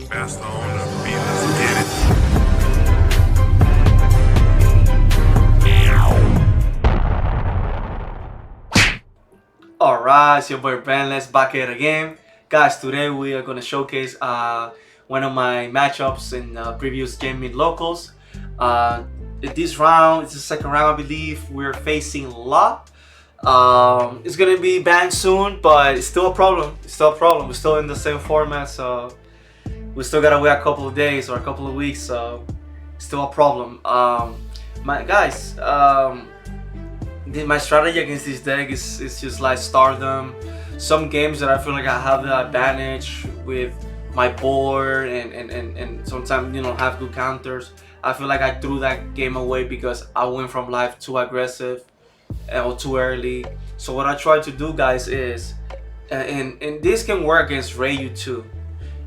Master on the beat, let's get it. Alright, it's your boy Brand. Let's back at it again. Guys, today we are going to showcase one of my matchups in previous gaming locals. This round, it's the second round I believe, we're facing La. It's going to be banned soon, but it's still a problem. It's still a problem. We're still in the same format, so we still got to wait a couple of days or a couple of weeks, so it's still a problem. My guys, my strategy against this deck is just like stardom. Some games that I feel like I have the advantage with my board and sometimes have good counters. I feel like I threw that game away because I went from life too aggressive or too early. So what I try to do, guys, is and this can work against Rayu too.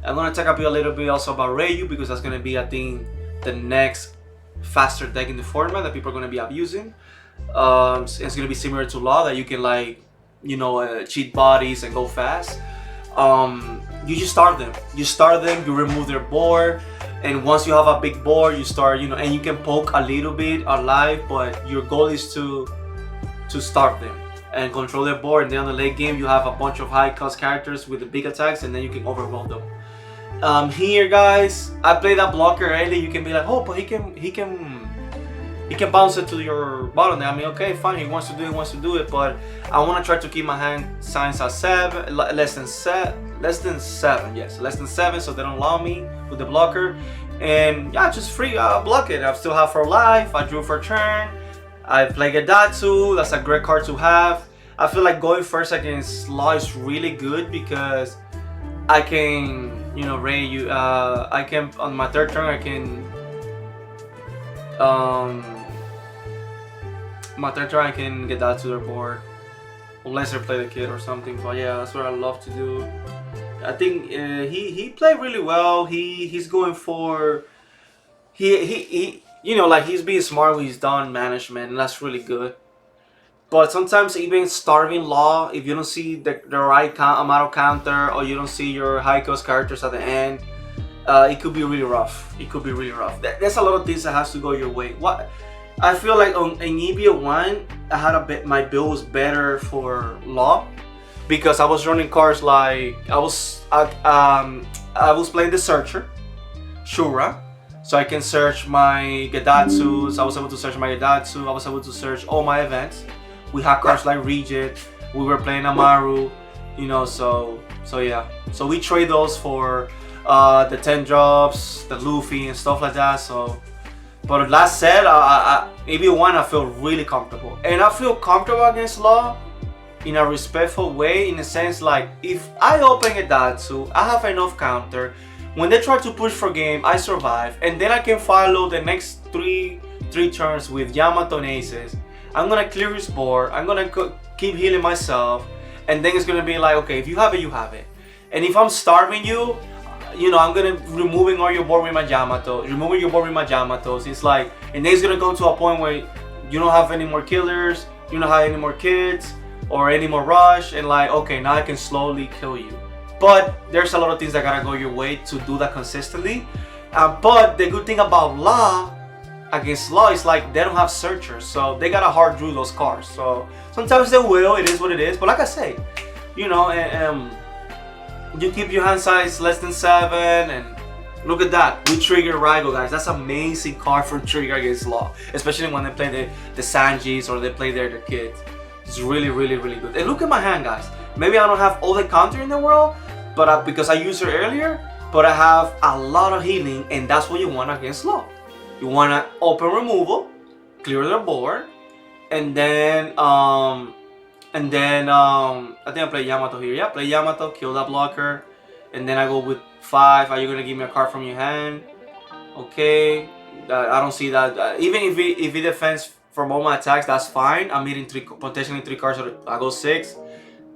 I'm gonna talk a little bit also about Rayu because that's gonna be, I think, the next faster deck in the format that people are gonna be abusing. It's gonna be similar to Law, that you can cheat bodies and go fast. You just start them. You remove their board, and once you have a big board, you start, and you can poke a little bit alive, but your goal is to start them and control their board. And then on the late game, you have a bunch of high cost characters with the big attacks, and then you can overwhelm them. Here, guys, I played that blocker early. You can be like, oh, but he can bounce it to your bottom. I mean, okay, fine. He wants to do it, but I want to try to keep my hand signs at less than seven. Yes, less than 7, so they don't allow me with the blocker. And yeah, just free. I'll block it. I still have for life. I drew for turn. I play Gedatsu. That's a great card to have. I feel like going first against Law is really good because I can, I can on my third turn I can. My third turn I can get that to their board, unless they play the kid or something. But yeah, that's what I love to do. I think he played really well. He's going for he's being smart when he's done management, and that's really good. But sometimes even starving Law, if you don't see the right amount of counter, or you don't see your high cost characters at the end, it could be really rough. There's a lot of things that has to go your way. What I feel like in EB1, I had my build was better for Law because I was running cards like I was playing the Searcher, Shura, so I can search my Gedatsu. So I was able to search my Gedatsu. I was able to search all my events. We had cards like Regit. We were playing Amaru, so yeah. So we trade those for the 10 drops, the Luffy and stuff like that. So, but last set, maybe I feel really comfortable, and I feel comfortable against Law in a respectful way, in a sense like if I open a Datsu, I have enough counter. When they try to push for game, I survive, and then I can follow the next three turns with Yamato and Aces. I'm gonna clear his board. I'm gonna keep healing myself, and then it's gonna be like, okay, if you have it, you have it. And if I'm starving you, I'm gonna removing all your board with my Yamato, It's like, and then it's gonna go to a point where you don't have any more killers, you don't have any more kids or any more rush, and like, okay, now I can slowly kill you. But there's a lot of things that gotta go your way to do that consistently. But the good thing about Law against Law is like they don't have searchers, so they gotta hard drew those cards. So sometimes they will. It is what it is. But like I say, you keep your hand size less than 7, and look at that. We trigger Raigo, guys. That's an amazing card for trigger against Law, especially when they play the Sanjis or they play their kids. It's really good. And look at my hand, guys. Maybe I don't have all the counter in the world, but because I used it earlier, but I have a lot of healing, and that's what you want against Law. You want to open removal, clear the board, and then I think I play Yamato here. Yeah, play Yamato, kill that blocker, and then I go with 5. Are you gonna give me a card from your hand? Okay, I don't see that. Even if he defends from all my attacks, that's fine. I'm hitting potentially 3 cards, so I go 6.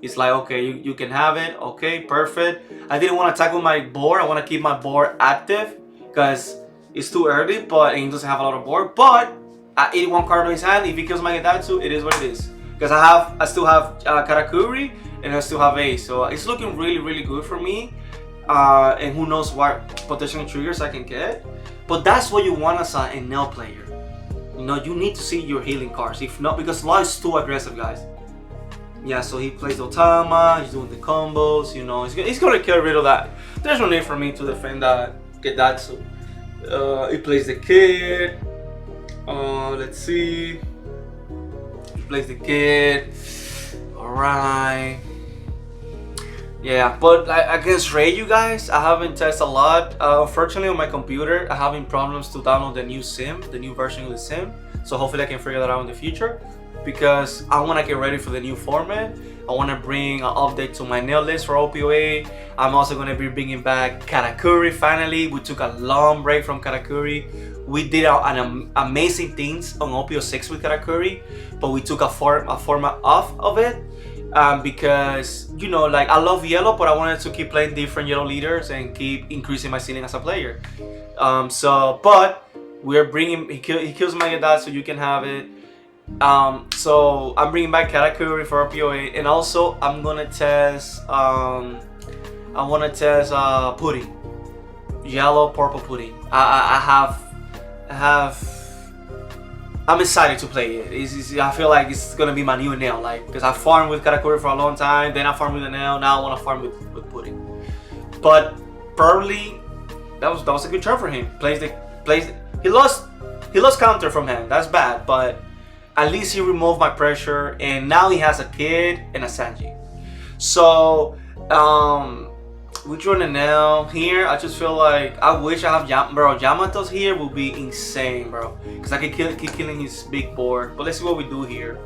It's like, okay, you can have it. Okay, perfect. I didn't want to attack with my board. I want to keep my board active because it's too early, but he doesn't have a lot of board. But at 81 card on his hand, if he kills my Gedatsu, it is what it is. Because I still have Karakuri, and I still have Ace, so it's looking really good for me. and who knows what potential triggers I can get. But that's what you want as an Enel player. You know, you need to see your healing cards. If not, because Law is too aggressive, guys. Yeah, so he plays Otama, he's doing the combos, you know, he's gonna get rid of that. There's no need for me to defend that Gedatsu. He plays the kid. Let's see. He plays the kid. Alright. Yeah, but against Ray, you guys, I haven't tested a lot. Unfortunately, on my computer, I'm having problems to download the new sim, the new version of the sim. So hopefully I can figure that out in the future, because I want to get ready for the new format. I want to bring an update to my nail list for OP-08. I'm also going to be bringing back Karakuri finally. We took a long break from Karakuri. We did an amazing things on OP-06 with Karakuri, but we took a format off of it. Because, you know, like, I love yellow, but I wanted to keep playing different yellow leaders and keep increasing my ceiling as a player. But we're bringing, he kills my Gedatsu, so you can have it. So I'm bringing back Karakuri for OP-08, and also I'm gonna test, I wanna test pudding, yellow purple pudding. I'm excited to play it. I feel like it's gonna be my new Enel, like, because I farmed with Karakuri for a long time, then I farmed with Enel, now I want to farm with Pudding. But probably that was a good turn for him. He lost counter from him. That's bad, but at least he removed my pressure, and now he has a kid and a Sanji. So we drew an Enel here. I just feel like I wish I have Yamato's here would be insane, bro, because I could keep killing his big board. But let's see what we do here.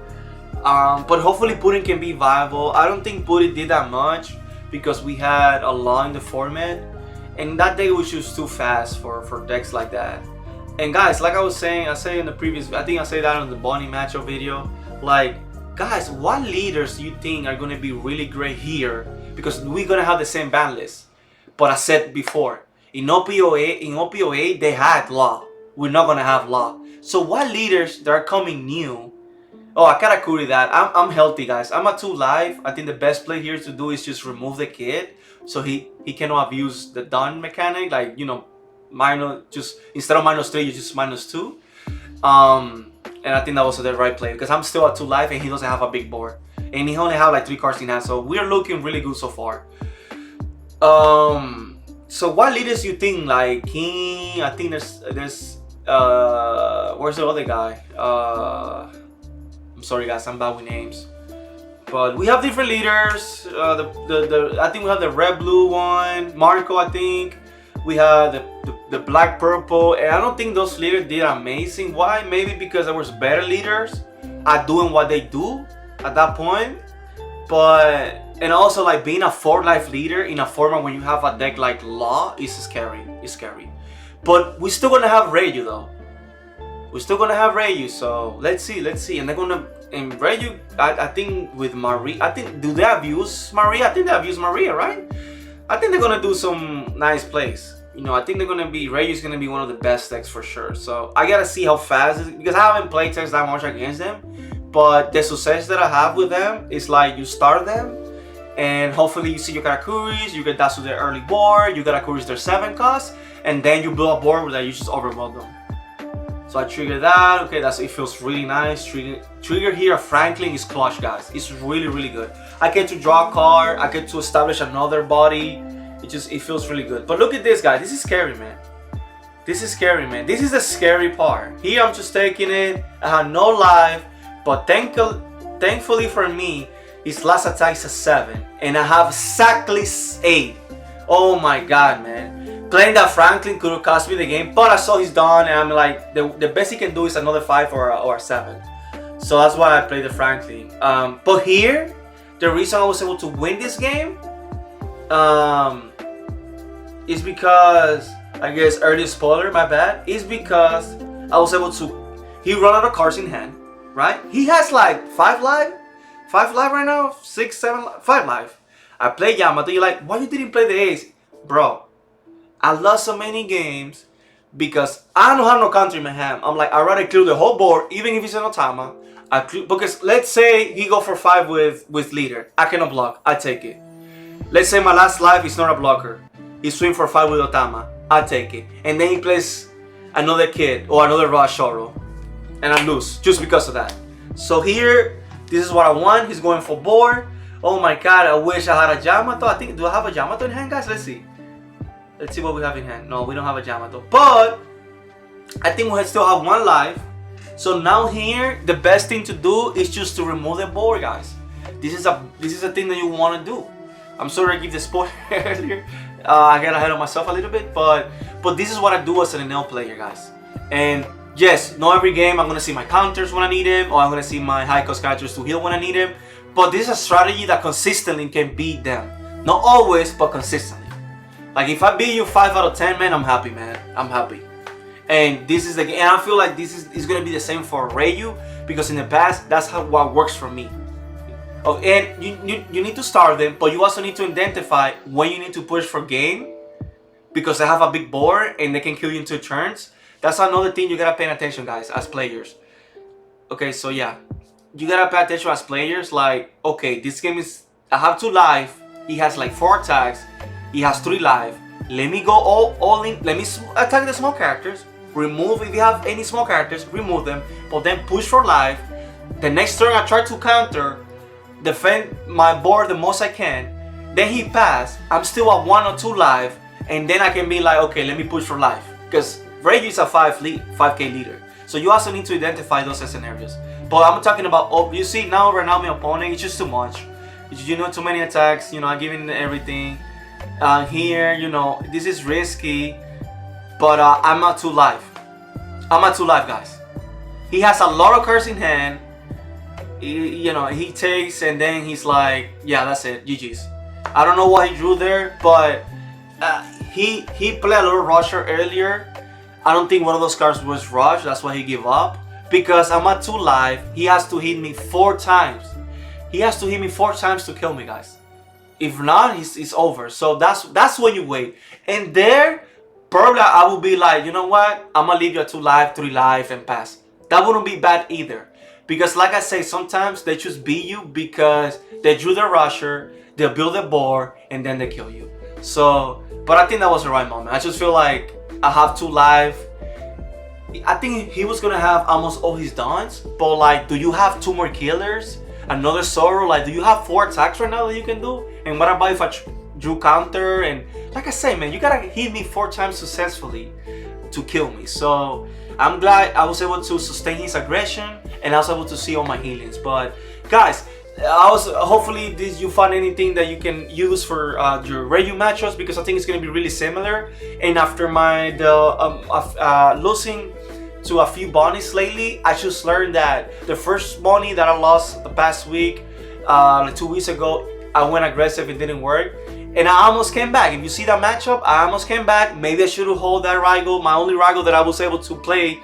But hopefully Pudding can be viable. I don't think Pudding did that much because we had a lot in the format, and that day was just too fast for decks like that. And guys, like I was saying, I say in the previous, I think I say that on the Bonnie matchup video, like, guys, what leaders do you think are gonna be really great here? Because we're gonna have the same ban list. But I said before, in OP-08 they had Law. We're not gonna have Law. So what leaders that are coming new? Oh, I Karakuri that. I'm healthy, guys. I'm at 2 life. I think the best play here to do is just remove the kid, so he cannot abuse the done mechanic. Like, you know, just instead of -3, you just -2. And I think that was the right play because I'm still at 2 life and he doesn't have a big board. And he only have like 3 cards in hand, so we're looking really good so far. So what leaders you think? Like King, I think there's where's the other guy? I'm sorry guys, I'm bad with names. But we have different leaders. I think we have the red blue one, Marco, I think. We have the black purple, and I don't think those leaders did amazing. Why? Maybe because there was better leaders at doing what they do at that point. But and also like being a 4 life leader in a format when you have a deck like Law is scary. It's scary. But we're still gonna have Reyu though. We're still gonna have Reyu, so let's see. And they're gonna Reyu, I think with Maria. I think do they abuse Maria? I think they abuse Maria, right? I think they're gonna do some nice plays. You know, I think Reyu's gonna be one of the best decks for sure. So I gotta see how fast it is, because I haven't played decks that much against them. But the success that I have with them is like you start them, and hopefully you see your Karakuris, you get that to their early board, you Karakuris their 7 cost, and then you build a board that you just overwhelm them. So I trigger that. Okay, it feels really nice. Trigger here, Franklin is clutch, guys. It's really good. I get to draw a card. I get to establish another body. It feels really good. But look at this, guys. This is scary, man. This is scary, man. This is the scary part. Here I'm just taking it. I have no life, but thankfully for me, his last attack is a 7, and I have exactly 8. Oh my god, man. Playing that Franklin could have cost me the game, but I saw he's done, and I'm like, the best he can do is another 5 or a 7. So that's why I played the Franklin. But here, the reason I was able to win this game is because, I guess early spoiler, my bad, is because I was able to, he run out of cards in hand, right? He has like 5 life right now, 6, 7, 5 life. I played Yamato, you're like, why you didn't play the ace? Bro, I lost so many games because I don't have no counter in my hand. I'm like, I'd rather clear the whole board, even if it's an Otama. Because let's say he go for 5 with leader. I cannot block. I take it. Let's say my last life is not a blocker. he swing for 5 with Otama. I take it. And then he plays another kid or another Raw Shoro. And I lose just because of that. So here, this is what I want. He's going for board. Oh my god, I wish I had a Yamato. I think, do I have a Yamato in hand, guys? Let's see. Let's see what we have in hand. No, we don't have a Yamato. But I think we still have 1 life. So now here, the best thing to do is just to remove the board, guys. This is a thing that you want to do. I'm sorry I gave the spoiler earlier. I got ahead of myself a little bit, but this is what I do as an Enel player, guys. And yes, not every game I'm gonna see my counters when I need them, or I'm gonna see my high cost characters to heal when I need them. But this is a strategy that consistently can beat them. Not always, but consistently. Like if I beat you 5 out of 10, man, I'm happy, man. I'm happy. And this is the game. And I feel like this is gonna be the same for Ryu, because in the past, that's what works for me. Oh, and you need to start them, but you also need to identify when you need to push for game, because they have a big board and they can kill you in 2 turns. That's another thing you gotta pay attention, guys, as players. Okay, so yeah, you gotta pay attention as players. Like, okay, this game is, I have 2 life. He has like 4 attacks. He has 3 life. Let me go all in. Let me attack the small characters. Remove, if you have any small characters, remove them. But then push for life. The next turn I try to counter, defend my board the most I can. Then he passed. I'm still at 1 or 2 life. And then I can be like, okay, let me push for life. Because Rage is a 5k leader. So you also need to identify those scenarios. But I'm talking about, oh, you see now right now my opponent, it's just too much. You know, too many attacks, you know, I'm giving everything. Here, you know, this is risky. But I'm at 2 life. I'm at 2 life, guys. He has a lot of cards in hand. You know, he takes and then he's like, yeah, that's it, GG's. I don't know what he drew there, but he played a little rusher earlier. I don't think one of those cards was rush, that's why he gave up. Because I'm at 2 life, he has to hit me 4 times. He has to hit me 4 times to kill me, guys. If not, it's over. So that's when you wait. And there, probably I will be like, you know what? I'm gonna leave you at 2 life, 3 life, and pass. That wouldn't be bad either. Because like I say, sometimes they just beat you because they drew the rusher, they build the board, and then they kill you. So, but I think that was the right moment. I just feel like I have 2 life. I think he was gonna have almost all his dons, but like, do you have 2 more killers? Another Zoro? Like, do you have 4 attacks right now that you can do? And what about if I drew counter? And like I say, man, you gotta hit me 4 times successfully to kill me. So I'm glad I was able to sustain his aggression and I was able to see all my healings. But guys, hopefully you find anything that you can use for your Ryu matchups, because I think it's gonna be really similar. And after my losing to a few bunnies lately, I just learned that the first bunny that I lost the past week, like 2 weeks ago, I went aggressive, it didn't work. And I almost came back. If you see that matchup, I almost came back. Maybe I should have hold that Raigo, my only Raigo that I was able to play.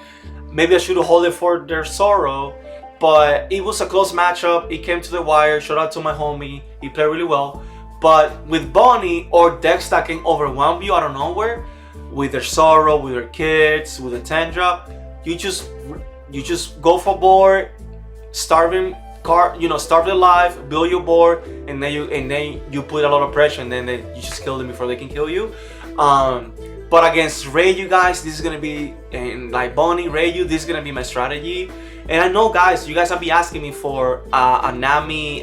Maybe I should have hold it for their Zoro. But it was a close matchup. It came to the wire. Shout out to my homie. He played really well. But with Bonnie or decks that can overwhelm you out of nowhere, with their Zoro, with their kids, with a 10 drop, you just go for board, starving card, you know, starve their life, build your board, and then you put a lot of pressure, and then you just kill them before they can kill you. But against Ryu, guys, this is gonna be, and like Bonnie, Ryu, this is gonna be my strategy. And I know, guys, you guys have been asking me for a Nami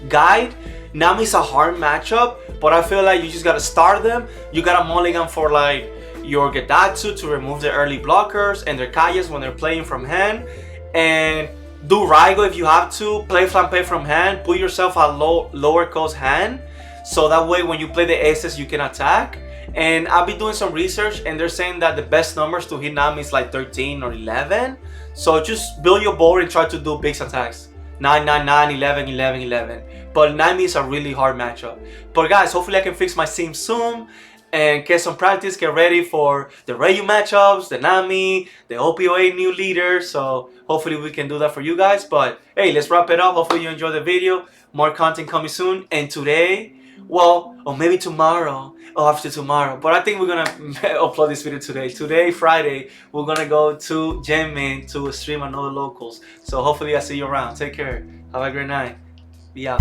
guide. Nami's a hard matchup, but I feel like you just gotta start them. You gotta mulligan for like your Gedatsu to remove the early blockers and their Kayas when they're playing from hand, and do Raigo if you have to. Play Flampe from hand. Put yourself a lower cost hand, so that way when you play the aces you can attack. And I'll be doing some research, and they're saying that the best numbers to hit Nami is like 13 or 11. So just build your board and try to do big attacks. 9, 9, 9, 11, 11, 11. But Nami is a really hard matchup. But guys, hopefully I can fix my sim soon and get some practice, get ready for the Ryu matchups, the Nami, the OP-08 new leader. So hopefully we can do that for you guys. But hey, let's wrap it up. Hopefully you enjoyed the video. More content coming soon. And today, well, or maybe tomorrow or after tomorrow, but I think we're gonna upload this video today. Today, Friday, we're gonna go to Genmin to stream another locals. So hopefully I see you around. Take care. Have a great night. Be out.